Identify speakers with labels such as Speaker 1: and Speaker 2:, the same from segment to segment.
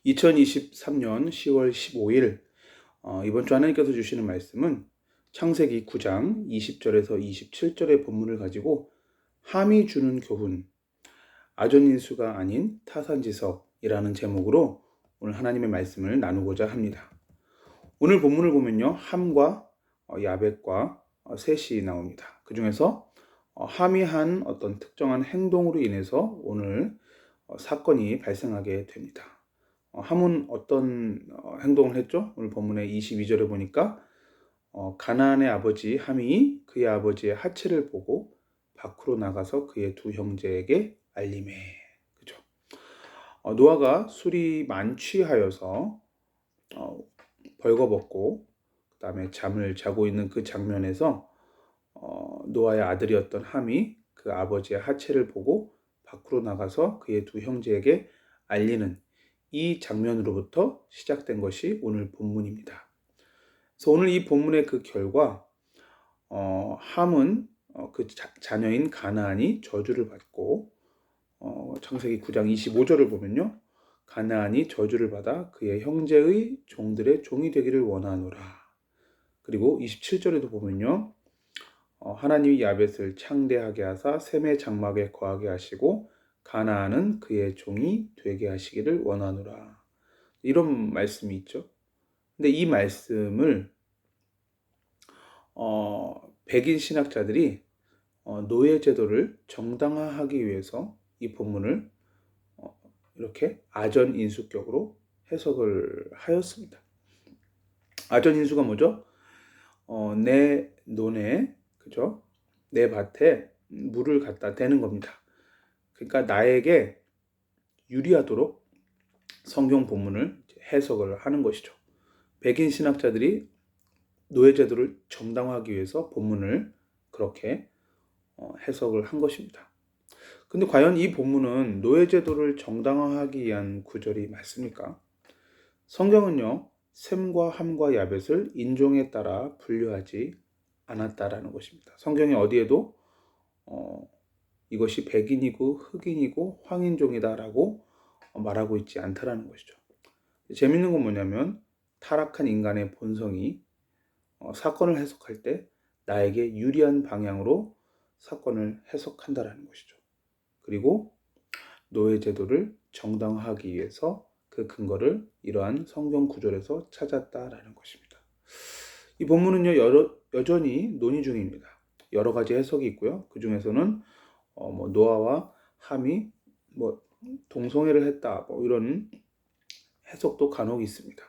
Speaker 1: 2023년 10월 15일 이번 주 하나님께서 주시는 말씀은 창세기 9장 20절에서 27절의 본문을 가지고 함이 주는 교훈, 아전인수가 아닌 타산지석이라는 제목으로 오늘 하나님의 말씀을 나누고자 합니다. 오늘 본문을 보면요, 함과 야벳과 셋이 나옵니다. 그 중에서 함이 한 어떤 특정한 행동으로 인해서 오늘 사건이 발생하게 됩니다. 함은 어떤 행동을 했죠? 오늘 본문의 22절에 보니까 가나안의 아버지 함이 그의 아버지의 하체를 보고 밖으로 나가서 그의 두 형제에게 알림해. 그죠? 노아가 술이 만취하여서 벌거벗고 그 다음에 잠을 자고 있는 그 장면에서 노아의 아들이었던 함이 그 아버지의 하체를 보고 밖으로 나가서 그의 두 형제에게 알리는 이 장면으로부터 시작된 것이 오늘 본문입니다. 그래서 오늘 이 본문의 그 결과 함은 그 자녀인 가나안이 저주를 받고 창세기 9장 25절을 보면요, 가나안이 저주를 받아 그의 형제의 종들의 종이 되기를 원하노라. 그리고 27절에도 보면요, 하나님이 야벳을 창대하게 하사 셈의 장막에 거하게 하시고 가나안은 그의 종이 되게 하시기를 원하노라. 이런 말씀이 있죠. 근데 이 말씀을 백인 신학자들이 노예 제도를 정당화하기 위해서 이 본문을 이렇게 아전인수격으로 해석을 하였습니다. 아전인수가 뭐죠? 내 논에, 그죠? 내 밭에 물을 갖다 대는 겁니다. 그러니까 나에게 유리하도록 성경 본문을 해석을 하는 것이죠. 백인 신학자들이 노예제도를 정당화하기 위해서 본문을 그렇게 해석을 한 것입니다. 근데 과연 이 본문은 노예제도를 정당화하기 위한 구절이 맞습니까? 성경은요, 셈과 함과 야벳을 인종에 따라 분류하지 않았다라는 것입니다. 성경에 어디에도 이것이 백인이고 흑인이고 황인종이다라고 말하고 있지 않다라는 것이죠. 재밌는 건 뭐냐면 타락한 인간의 본성이 사건을 해석할 때 나에게 유리한 방향으로 사건을 해석한다라는 것이죠. 그리고 노예제도를 정당화하기 위해서 그 근거를 이러한 성경 구절에서 찾았다라는 것입니다. 이 본문은요, 여전히 논의 중입니다. 여러 가지 해석이 있고요. 그 중에서는 노아와 함이 동성애를 했다, 이런 해석도 간혹 있습니다.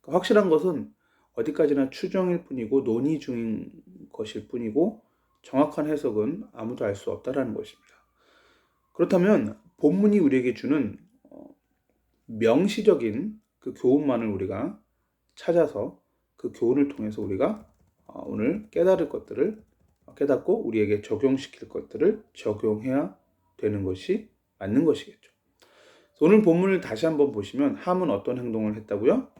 Speaker 1: 확실한 것은 어디까지나 추정일 뿐이고 논의 중인 것일 뿐이고 정확한 해석은 아무도 알 수 없다라는 것입니다. 그렇다면 본문이 우리에게 주는 명시적인 그 교훈만을 우리가 찾아서 그 교훈을 통해서 우리가 오늘 깨달을 것들을 깨닫고 우리에게 적용시킬 것들을 적용해야 되는 것이 맞는 것이겠죠. 오늘 본문을 다시 한번 보시면 함은 어떤 행동을 했다고요?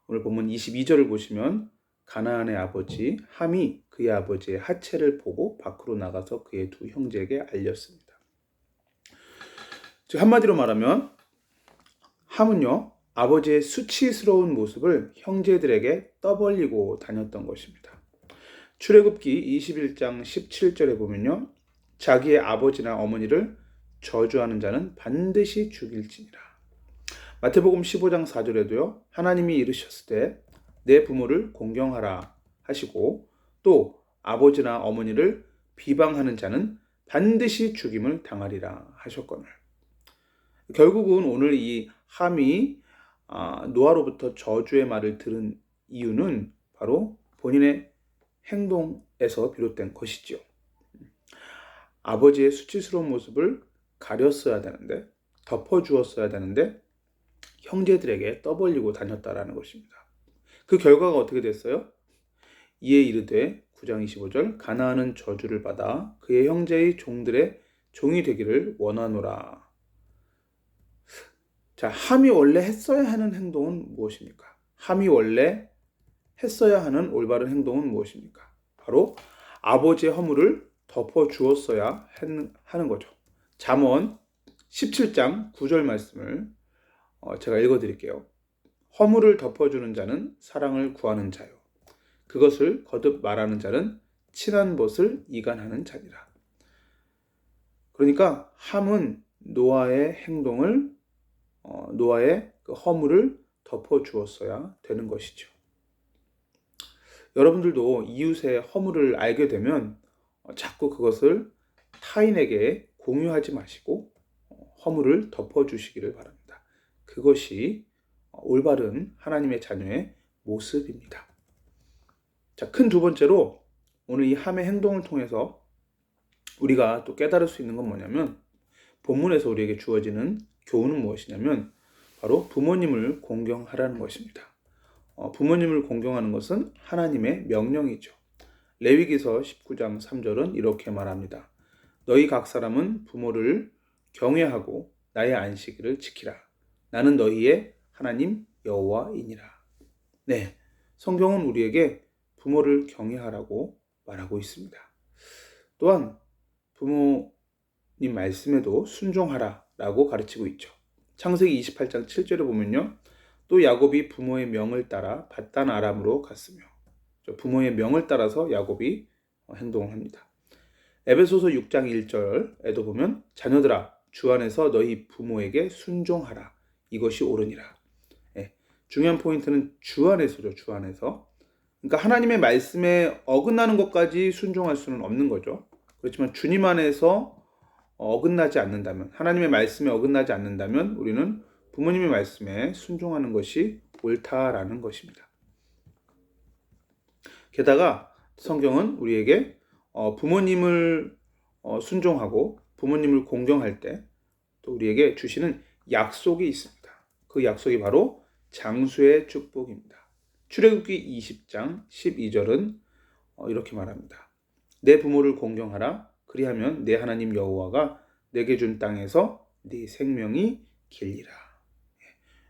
Speaker 1: 오늘 본문 22절을 보시면 가나안의 아버지 함이 그의 아버지의 하체를 보고 밖으로 나가서 그의 두 형제에게 알렸습니다. 즉 한마디로 말하면 함은요, 아버지의 수치스러운 모습을 형제들에게 떠벌리고 다녔던 것입니다. 출애굽기 21장 17절에 보면요, 자기의 아버지나 어머니를 저주하는 자는 반드시 죽일지니라. 마태복음 15장 4절에도요, 하나님이 이르셨을 때 내 부모를 공경하라 하시고 또 아버지나 어머니를 비방하는 자는 반드시 죽임을 당하리라 하셨거늘. 결국은 오늘 이 함이 노아로부터 저주의 말을 들은 이유는 바로 본인의 행동에서 비롯된 것이지요. 아버지의 수치스러운 모습을 가렸어야 되는데, 덮어주었어야 되는데 형제들에게 떠벌리고 다녔다라는 것입니다. 그 결과가 어떻게 됐어요? 이에 이르되 9장 25절 가나안은 저주를 받아 그의 형제의 종들의 종이 되기를 원하노라. 자, 함이 원래 했어야 하는 행동은 무엇입니까? 함이 원래 했어야 하는 올바른 행동은 무엇입니까? 바로 아버지의 허물을 덮어주었어야 하는 거죠. 잠언 17장 9절 말씀을 제가 읽어드릴게요. 허물을 덮어주는 자는 사랑을 구하는 자요. 그것을 거듭 말하는 자는 친한 벗을 이간하는 자니라. 그러니까 함은 노아의 행동을 노아의 그 허물을 덮어주었어야 되는 것이죠. 여러분들도 이웃의 허물을 알게 되면 자꾸 그것을 타인에게 공유하지 마시고 허물을 덮어주시기를 바랍니다. 그것이 올바른 하나님의 자녀의 모습입니다. 자, 큰 두 번째로 오늘 이 함의 행동을 통해서 우리가 또 깨달을 수 있는 건 뭐냐면, 본문에서 우리에게 주어지는 교훈은 무엇이냐면 바로 부모님을 공경하라는 것입니다. 부모님을 공경하는 것은 하나님의 명령이죠. 레위기서 19장 3절은 이렇게 말합니다. 너희 각 사람은 부모를 경외하고 나의 안식일을 지키라. 나는 너희의 하나님 여호와이니라. 네, 성경은 우리에게 부모를 경외하라고 말하고 있습니다. 또한 부모님 말씀에도 순종하라라고 가르치고 있죠. 창세기 28장 7절에 보면요, 또 야곱이 부모의 명을 따라 밧단 아람으로 갔으며, 부모의 명을 따라서 야곱이 행동을 합니다. 에베소서 6장 1절에도 보면 자녀들아 주 안에서 너희 부모에게 순종하라. 이것이 옳으니라. 중요한 포인트는 주 안에서죠. 주 안에서. 그러니까 하나님의 말씀에 어긋나는 것까지 순종할 수는 없는 거죠. 그렇지만 주님 안에서 어긋나지 않는다면, 하나님의 말씀에 어긋나지 않는다면 우리는 부모님의 말씀에 순종하는 것이 옳다라는 것입니다. 게다가 성경은 우리에게 부모님을 순종하고 부모님을 공경할 때 또 우리에게 주시는 약속이 있습니다. 그 약속이 바로 장수의 축복입니다. 출애굽기 20장 12절은 이렇게 말합니다. 내 부모를 공경하라. 그리하면 내 하나님 여호와가 내게 준 땅에서 네 생명이 길리라.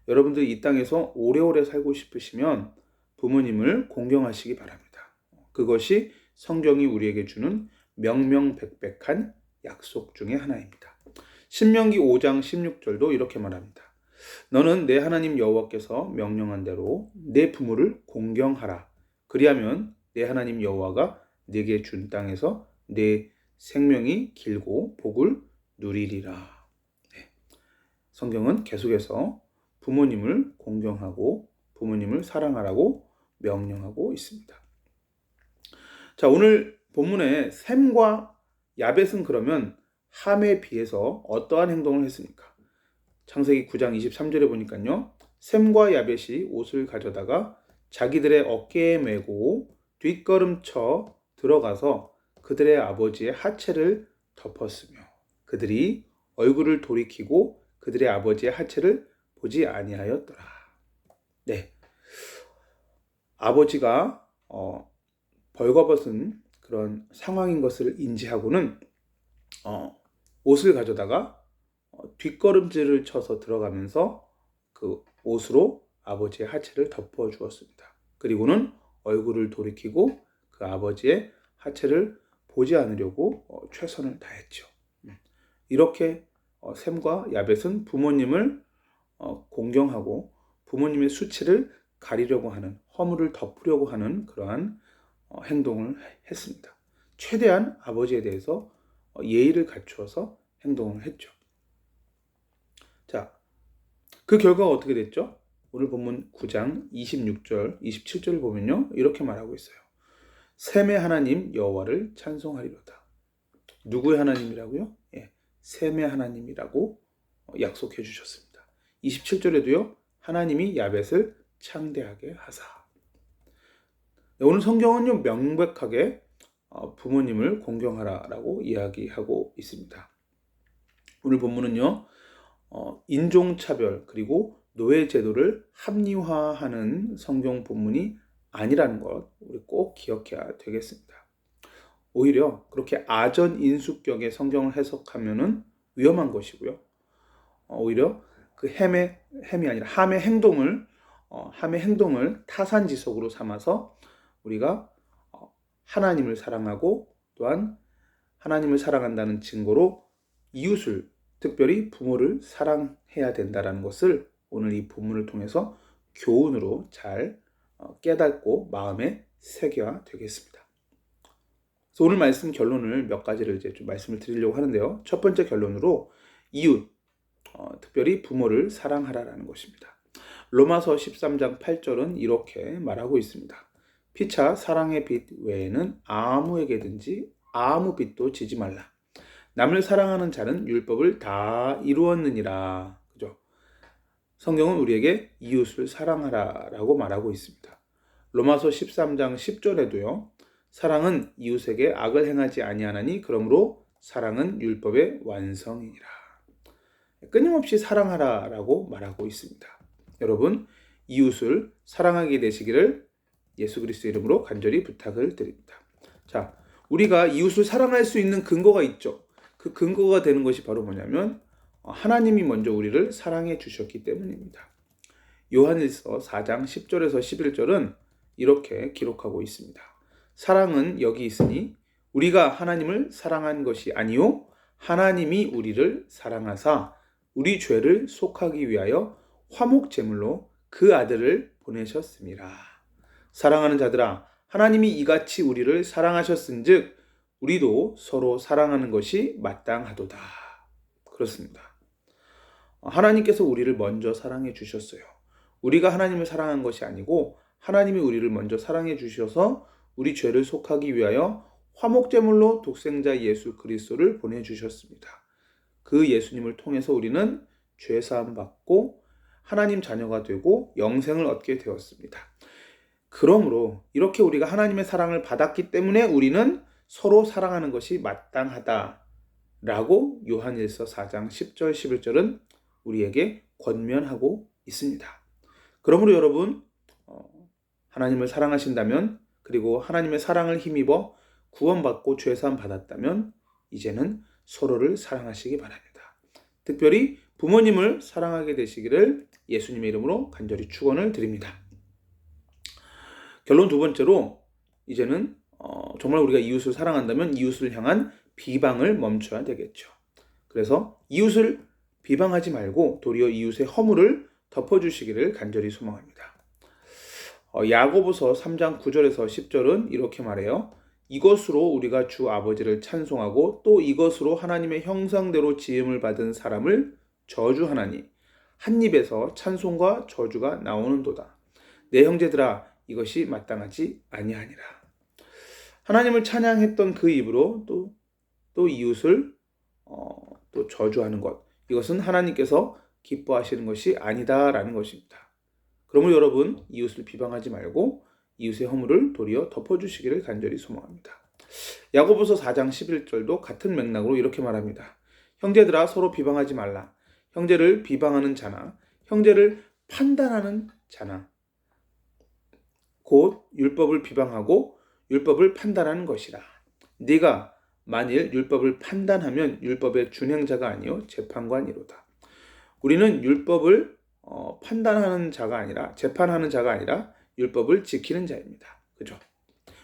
Speaker 1: 여러분들이 이 땅에서 오래오래 살고 싶으시면 부모님을 공경하시기 바랍니다. 그것이 성경이 우리에게 주는 명명백백한 약속 중에 하나입니다. 신명기 5장 16절도 이렇게 말합니다. 너는 내 하나님 여호와께서 명령한 대로 내 부모를 공경하라. 그리하면 내 하나님 여호와가 네게 준 땅에서 내 생명이 길고 복을 누리리라. 네. 성경은 계속해서 부모님을 공경하고 부모님을 사랑하라고 명령하고 있습니다. 자, 오늘 본문의 셈과 야벳은 그러면 함에 비해서 어떠한 행동을 했습니까? 창세기 9장 23절에 보니까요, 셈과 야벳이 옷을 가져다가 자기들의 어깨에 메고 뒷걸음쳐 들어가서 그들의 아버지의 하체를 덮었으며 그들이 얼굴을 돌이키고 그들의 아버지의 하체를 보지 아니하였더라. 네, 아버지가 벌거벗은 그런 상황인 것을 인지하고는 옷을 가져다가 뒷걸음질을 쳐서 들어가면서 그 옷으로 아버지의 하체를 덮어 주었습니다. 그리고는 얼굴을 돌이키고 그 아버지의 하체를 보지 않으려고 최선을 다했죠. 이렇게 셈과 야벳은 부모님을 공경하고 부모님의 수치를 가리려고 하는, 허물을 덮으려고 하는 그러한 행동을 했습니다. 최대한 아버지에 대해서 예의를 갖추어서 행동을 했죠. 자, 그 결과가 어떻게 됐죠? 오늘 본문 9장 26절, 27절을 보면요, 이렇게 말하고 있어요. 셈의 하나님 여호와를 찬송하리로다. 누구의 하나님이라고요? 셈의 하나님이라고 약속해 주셨습니다. 27절에도요, 하나님이 야벳을 창대하게 하사. 오늘 성경은요, 명백하게 부모님을 공경하라라고 이야기하고 있습니다. 오늘 본문은요, 인종차별 그리고 노예제도를 합리화하는 성경 본문이 아니라는 것 우리 꼭 기억해야 되겠습니다. 오히려 그렇게 아전인수격의 성경을 해석하면은 위험한 것이고요. 오히려 그 햄이 아니라 함의 행동을 타산지석으로 삼아서 우리가 하나님을 사랑하고 또한 하나님을 사랑한다는 증거로 이웃을, 특별히 부모를 사랑해야 된다는 것을 오늘 이 본문을 통해서 교훈으로 잘 깨닫고 마음에 새겨야 되겠습니다. 그래서 오늘 말씀 결론을 몇 가지를 이제 좀 말씀을 드리려고 하는데요. 첫 번째 결론으로 이웃, 특별히 부모를 사랑하라라는 것입니다. 로마서 13장 8절은 이렇게 말하고 있습니다. 피차 사랑의 빚 외에는 아무에게든지 아무 빚도 지지 말라. 남을 사랑하는 자는 율법을 다 이루었느니라. 그죠? 성경은 우리에게 이웃을 사랑하라라고 말하고 있습니다. 로마서 13장 10절에도요. 사랑은 이웃에게 악을 행하지 아니하나니 그러므로 사랑은 율법의 완성이니라. 끊임없이 사랑하라라고 말하고 있습니다. 여러분, 이웃을 사랑하게 되시기를 예수 그리스도 이름으로 간절히 부탁을 드립니다. 자, 우리가 이웃을 사랑할 수 있는 근거가 있죠. 그 근거가 되는 것이 바로 뭐냐면 하나님이 먼저 우리를 사랑해 주셨기 때문입니다. 요한일서 4장 10절에서 11절은 이렇게 기록하고 있습니다. 사랑은 여기 있으니 우리가 하나님을 사랑한 것이 아니요 하나님이 우리를 사랑하사 우리 죄를 속하기 위하여 화목 제물로 그 아들을 보내셨습니다. 사랑하는 자들아, 하나님이 이같이 우리를 사랑하셨은즉 우리도 서로 사랑하는 것이 마땅하도다. 그렇습니다. 하나님께서 우리를 먼저 사랑해 주셨어요. 우리가 하나님을 사랑한 것이 아니고 하나님이 우리를 먼저 사랑해 주셔서 우리 죄를 속하기 위하여 화목제물로 독생자 예수 그리스도를 보내주셨습니다. 그 예수님을 통해서 우리는 죄사함 받고 하나님 자녀가 되고 영생을 얻게 되었습니다. 그러므로 이렇게 우리가 하나님의 사랑을 받았기 때문에 우리는 서로 사랑하는 것이 마땅하다라고 요한일서 4장 10절 11절은 우리에게 권면하고 있습니다. 그러므로 여러분 하나님을 사랑하신다면 그리고 하나님의 사랑을 힘입어 구원받고 죄사함 받았다면 이제는 서로를 사랑하시기 바랍니다. 특별히 부모님을 사랑하게 되시기를 예수님의 이름으로 간절히 축원을 드립니다. 결론 두 번째로 이제는 정말 우리가 이웃을 사랑한다면 이웃을 향한 비방을 멈춰야 되겠죠. 그래서 이웃을 비방하지 말고 도리어 이웃의 허물을 덮어주시기를 간절히 소망합니다. 야고보서 3장 9절에서 10절은 이렇게 말해요. 이것으로 우리가 주 아버지를 찬송하고 또 이것으로 하나님의 형상대로 지음을 받은 사람을 저주하나니 한 입에서 찬송과 저주가 나오는도다. 내 형제들아 이것이 마땅하지 아니하니라. 하나님을 찬양했던 그 입으로 또 이웃을 또 저주하는 것, 이것은 하나님께서 기뻐하시는 것이 아니다라는 것입니다. 그러므로 여러분 이웃을 비방하지 말고 이웃의 허물을 도리어 덮어주시기를 간절히 소망합니다. 야고보서 4장 11절도 같은 맥락으로 이렇게 말합니다. 형제들아 서로 비방하지 말라. 형제를 비방하는 자나 형제를 판단하는 자나 곧 율법을 비방하고 율법을 판단하는 것이라. 네가 만일 율법을 판단하면 율법의 준행자가 아니요 재판관이로다. 우리는 율법을 판단하는 자가 아니라 재판하는 자가 아니라 율법을 지키는 자입니다. 그죠?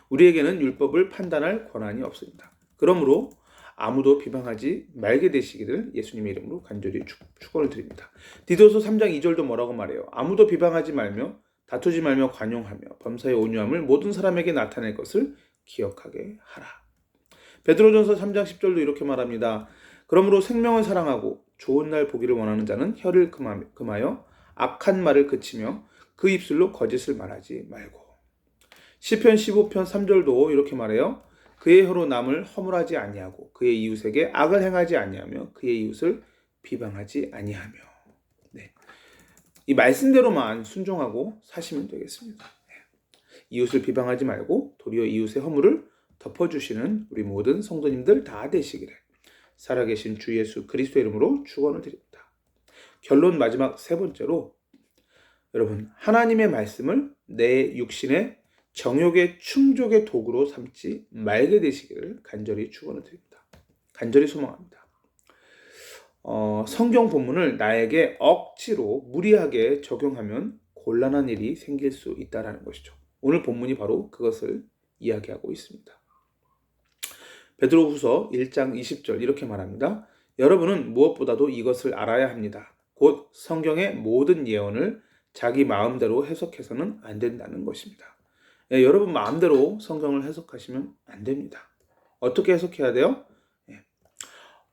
Speaker 1: 우리에게는 율법을 판단할 권한이 없습니다. 그러므로 아무도 비방하지 말게 되시기를 예수님의 이름으로 간절히 축원을 드립니다. 디도서 3장 2절도 뭐라고 말해요? 아무도 비방하지 말며 다투지 말며 관용하며 범사의 온유함을 모든 사람에게 나타낼 것을 기억하게 하라. 베드로전서 3장 10절도 이렇게 말합니다. 그러므로 생명을 사랑하고 좋은 날 보기를 원하는 자는 혀를 금하여 악한 말을 그치며 그 입술로 거짓을 말하지 말고. 시편 15편 3절도 이렇게 말해요. 그의 혀로 남을 허물하지 아니하고 그의 이웃에게 악을 행하지 아니하며 그의 이웃을 비방하지 아니하며. 네. 이 말씀대로만 순종하고 사시면 되겠습니다. 이웃을 비방하지 말고 도리어 이웃의 허물을 덮어주시는 우리 모든 성도님들 다 되시기를 살아계신 주 예수 그리스도 이름으로 축원을 드립니다. 결론 마지막 세 번째로 여러분 하나님의 말씀을 내 육신의 정욕의 충족의 도구로 삼지 말게 되시기를 간절히 축원을 드립니다. 간절히 소망합니다. 성경 본문을 나에게 억지로 무리하게 적용하면 곤란한 일이 생길 수 있다는 것이죠. 오늘 본문이 바로 그것을 이야기하고 있습니다. 베드로후서 1장 20절 이렇게 말합니다. 여러분은 무엇보다도 이것을 알아야 합니다. 곧 성경의 모든 예언을 자기 마음대로 해석해서는 안 된다는 것입니다. 예, 여러분 마음대로 성경을 해석하시면 안 됩니다. 어떻게 해석해야 돼요? 예,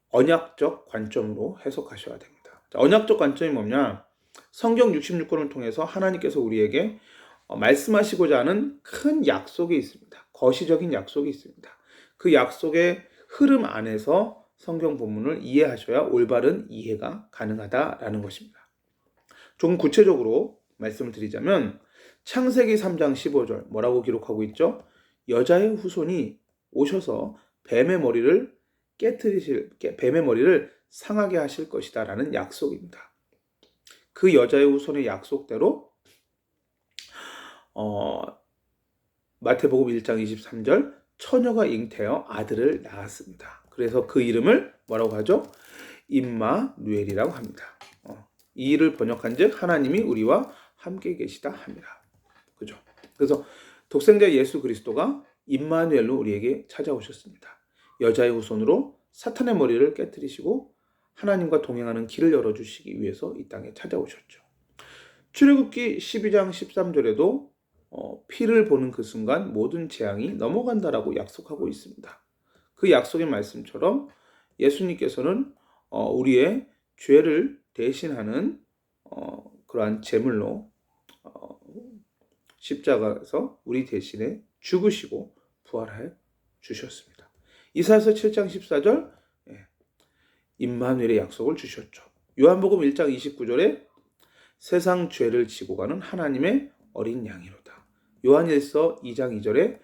Speaker 1: 언약적 관점으로 해석하셔야 됩니다. 자, 언약적 관점이 뭐냐? 성경 66권을 통해서 하나님께서 우리에게 말씀하시고자 하는 큰 약속이 있습니다. 거시적인 약속이 있습니다. 그 약속의 흐름 안에서 성경 본문을 이해하셔야 올바른 이해가 가능하다라는 것입니다. 조금 구체적으로 말씀을 드리자면 창세기 3장 15절 뭐라고 기록하고 있죠? 여자의 후손이 오셔서 뱀의 머리를 상하게 하실 것이다 라는 약속입니다. 그 여자의 후손의 약속대로 마태복음 1장 23절 처녀가 잉태하여 아들을 낳았습니다. 그래서 그 이름을 뭐라고 하죠? 임마누엘이라고 합니다. 이 일을 번역한즉 하나님이 우리와 함께 계시다 합니다. 그죠? 그래서 독생자 예수 그리스도가 임마누엘로 우리에게 찾아오셨습니다. 여자의 후손으로 사탄의 머리를 깨뜨리시고 하나님과 동행하는 길을 열어주시기 위해서 이 땅에 찾아오셨죠. 출애굽기 12장 13절에도 피를 보는 그 순간 모든 재앙이 넘어간다라고 약속하고 있습니다. 그 약속의 말씀처럼 예수님께서는 우리의 죄를 대신하는 그러한 제물로 십자가에서 우리 대신에 죽으시고 부활해 주셨습니다. 이사야서 7장 14절 임마누엘의 약속을 주셨죠. 요한복음 1장 29절에 세상 죄를 지고 가는 하나님의 어린 양이로다. 요한일서 2장 2절에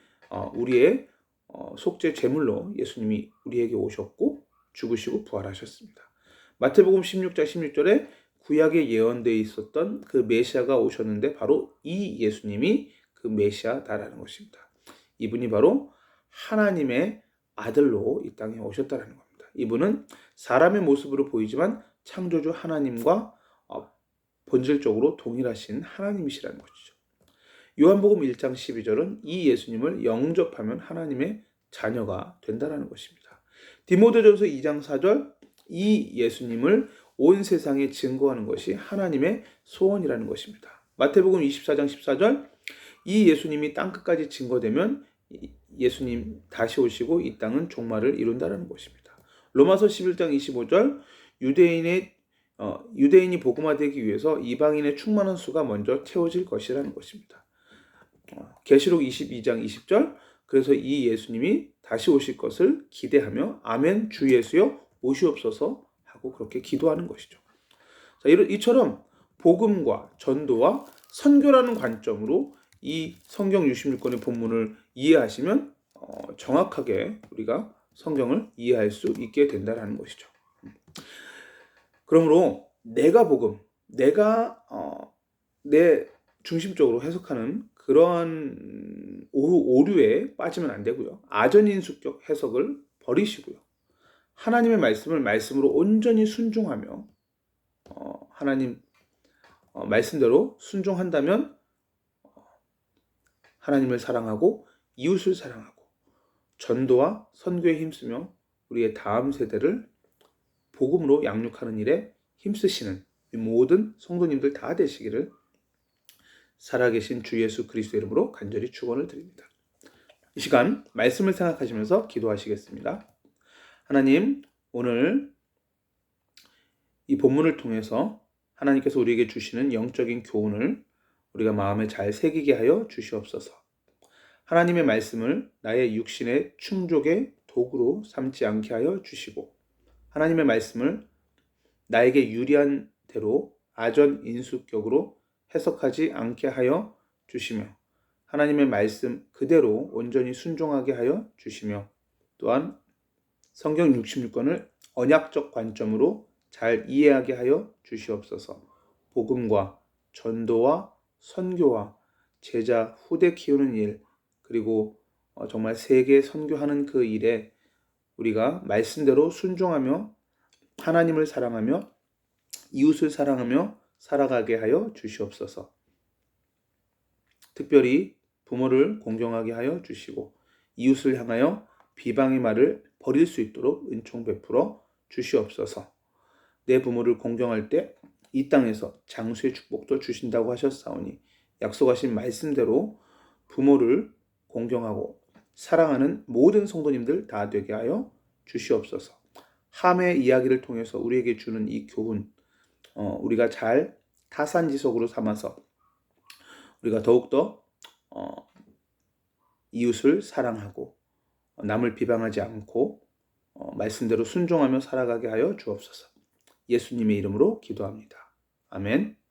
Speaker 1: 우리의 속죄 제물로 예수님이 우리에게 오셨고 죽으시고 부활하셨습니다. 마태복음 16장 16절에 구약에 예언되어 있었던 그 메시아가 오셨는데 바로 이 예수님이 그 메시아다라는 것입니다. 이분이 바로 하나님의 아들로 이 땅에 오셨다라는 겁니다. 이분은 사람의 모습으로 보이지만 창조주 하나님과 본질적으로 동일하신 하나님이시라는 것이죠. 요한복음 1장 12절은 이 예수님을 영접하면 하나님의 자녀가 된다는 것입니다. 디모데전서 2장 4절 이 예수님을 온 세상에 증거하는 것이 하나님의 소원이라는 것입니다. 마태복음 24장 14절 이 예수님이 땅끝까지 증거되면 예수님 다시 오시고 이 땅은 종말을 이룬다는 것입니다. 로마서 11장 25절 유대인이 복음화되기 위해서 이방인의 충만한 수가 먼저 채워질 것이라는 것입니다. 계시록 22장 20절 그래서 이 예수님이 다시 오실 것을 기대하며 아멘 주 예수여 오시옵소서 하고 그렇게 기도하는 것이죠. 자, 이처럼 복음과 전도와 선교라는 관점으로 이 성경 66권의 본문을 이해하시면 정확하게 우리가 성경을 이해할 수 있게 된다는 것이죠. 그러므로 내가 복음, 내가 내 중심적으로 해석하는 그러한 오류에 빠지면 안 되고요. 아전인수격 해석을 버리시고요. 하나님의 말씀을 말씀으로 온전히 순종하며 하나님 말씀대로 순종한다면 하나님을 사랑하고 이웃을 사랑하고 전도와 선교에 힘쓰며 우리의 다음 세대를 복음으로 양육하는 일에 힘쓰시는 모든 성도님들 다 되시기를 살아계신 주 예수 그리스도의 이름으로 간절히 축원을 드립니다. 이 시간 말씀을 생각하시면서 기도하시겠습니다. 하나님, 오늘 이 본문을 통해서 하나님께서 우리에게 주시는 영적인 교훈을 우리가 마음에 잘 새기게 하여 주시옵소서. 하나님의 말씀을 나의 육신의 충족의 도구로 삼지 않게 하여 주시고 하나님의 말씀을 나에게 유리한 대로 아전인수격으로 해석하지 않게 하여 주시며 하나님의 말씀 그대로 온전히 순종하게 하여 주시며 또한 성경 66권을 언약적 관점으로 잘 이해하게 하여 주시옵소서. 복음과 전도와 선교와 제자 후대 키우는 일 그리고 정말 세계 선교하는 그 일에 우리가 말씀대로 순종하며 하나님을 사랑하며 이웃을 사랑하며 살아가게 하여 주시옵소서. 특별히 부모를 공경하게 하여 주시고 이웃을 향하여 비방의 말을 버릴 수 있도록 은총 베풀어 주시옵소서. 내 부모를 공경할 때 이 땅에서 장수의 축복도 주신다고 하셨사오니 약속하신 말씀대로 부모를 공경하고 사랑하는 모든 성도님들 다 되게 하여 주시옵소서. 함의 이야기를 통해서 우리에게 주는 이 교훈, 우리가 잘 타산지석으로 삼아서 우리가 더욱더 이웃을 사랑하고 남을 비방하지 않고 말씀대로 순종하며 살아가게 하여 주옵소서. 예수님의 이름으로 기도합니다. 아멘.